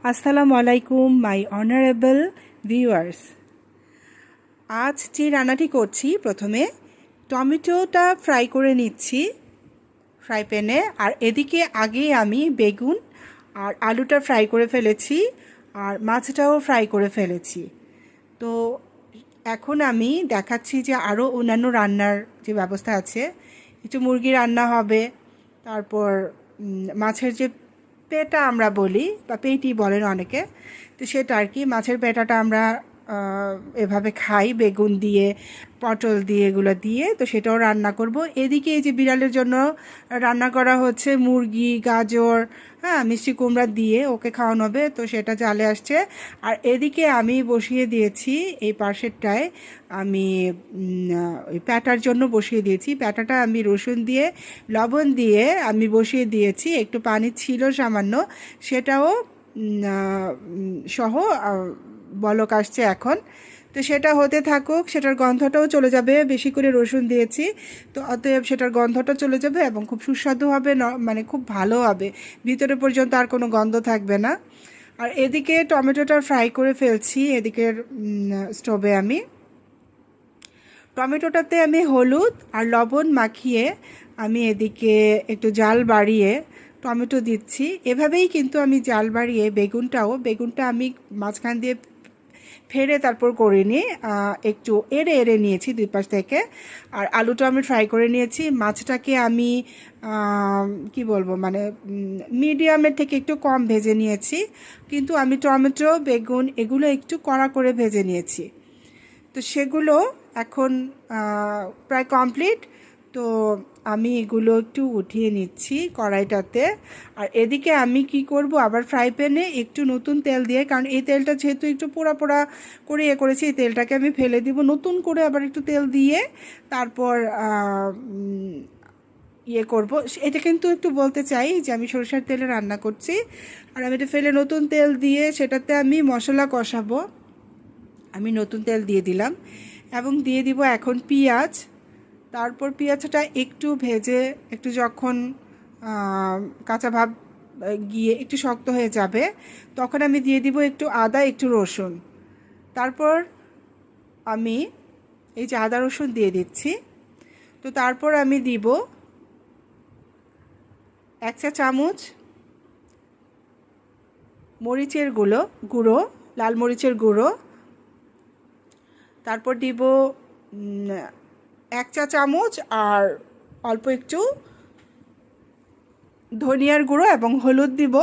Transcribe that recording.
আসসালামু আলাইকুম my honourable viewers. আজ যে রান্নাটি করছি, প্রথমে টমেটোটা ফ্রাই করে নিচ্ছি ফ্রাই প্যানে, আর এদিকে আগে আমি বেগুন আর আলুটা ফ্রাই করে ফেলেছি, আর মাছটাও ফ্রাই করে ফেলেছি। তো এখন আমি দেখাচ্ছি যে আরও অন্যান্য রান্নার যে ব্যবস্থা আছে। একটু মুরগি রান্না হবে, তারপর মাছের যে পেটা আমরা বলি বা পেটি বলেন অনেকে, তো সেটা আর কি, মাছের পেটাটা আমরা এভাবে খাই বেগুন দিয়ে, পটল দিয়ে, এগুলো দিয়ে, তো সেটাও রান্না করব। এদিকে এই যে বিড়ালের জন্য রান্না করা হচ্ছে মুরগি, গাজর, হ্যাঁ, মিষ্টি কুমড়া দিয়ে ওকে খাওয়ানো হবে, তো সেটা চালে আসছে। আর এদিকে আমি বসিয়ে দিয়েছি এই পাশেরটায়, আমি ওই প্যাটার জন্য বসিয়ে দিয়েছি। প্যাটাটা আমি রসুন দিয়ে, লবণ দিয়ে আমি বসিয়ে দিয়েছি, একটু পানি ছিল সামান্য, সেটাও সহ বলক আসছে এখন। তো সেটা হতে থাকুক, সেটার গন্ধটাও চলে যাবে, বেশি করে রসুন দিয়েছি তো অতএব সেটার গন্ধটা চলে যাবে এবং খুব সুস্বাদু হবে, মানে খুব ভালো হবে, ভিতরে পর্যন্ত আর কোনো গন্ধ থাকবে না। আর এদিকে টমেটোটা ফ্রাই করে ফেলছি, এদিকের স্টোভে আমি টমেটোটাতে আমি হলুদ আর লবণ মাখিয়ে আমি এদিকে একটু জাল বাড়িয়ে টমেটো দিচ্ছি। এভাবেই কিন্তু আমি জাল বাড়িয়ে বেগুনটা আমি মাঝখান দিয়ে ফেরে তারপর করে নিয়ে একটু এড়ে এড়ে নিয়েছি দুই পাশ থেকে। আর আলুটা আমি ফ্রাই করে নিয়েছি, মাছটাকে আমি কি বলবো, মানে মিডিয়ামের থেকে একটু কম ভেজে নিয়েছি, কিন্তু আমি টমেটো, বেগুন এগুলো একটু কড়া করে ভেজে নিয়েছি। তো সেগুলো এখন প্রায় কমপ্লিট। তো আমি এগুলো একটু উঠিয়ে নিচ্ছি কড়াইটাতে। আর এদিকে আমি কি করব, আবার ফ্রাই প্যানে একটু নতুন তেল দিয়ে, কারণ এই তেলটা যেহেতু একটু পোড়া পোড়া করে করেছি, এই তেলটাকে আমি ফেলে দিব, নতুন করে আবার একটু তেল দিয়ে তারপর করব। এটা কিন্তু একটু বলতে চাই যে আমি সরষের তেলে রান্না করছি, আর আমি এটা ফেলে নতুন তেল দিয়ে সেটাতে আমি মশলা কষাবো। আমি নতুন তেল দিয়ে দিলাম এবং দিয়ে দিব এখন পেঁয়াজ। তারপর পেঁয়াজটা একটু ভেজে, একটু যখন কাঁচা ভাব গিয়ে একটু শক্ত হয়ে যাবে, তখন আমি দিয়ে দিব একটু আদা, একটু রসুন। তারপর আমি এই যে আদা রসুন দিয়ে দিচ্ছি। তো তারপর আমি দিব 1 চা চামচ মরিচের গুঁড়ো, লাল মরিচের গুঁড়ো। তারপর দিব 1 চা চামচ আর অল্প একটু ধনিয়ার গুঁড়ো এবং হলুদ দিব।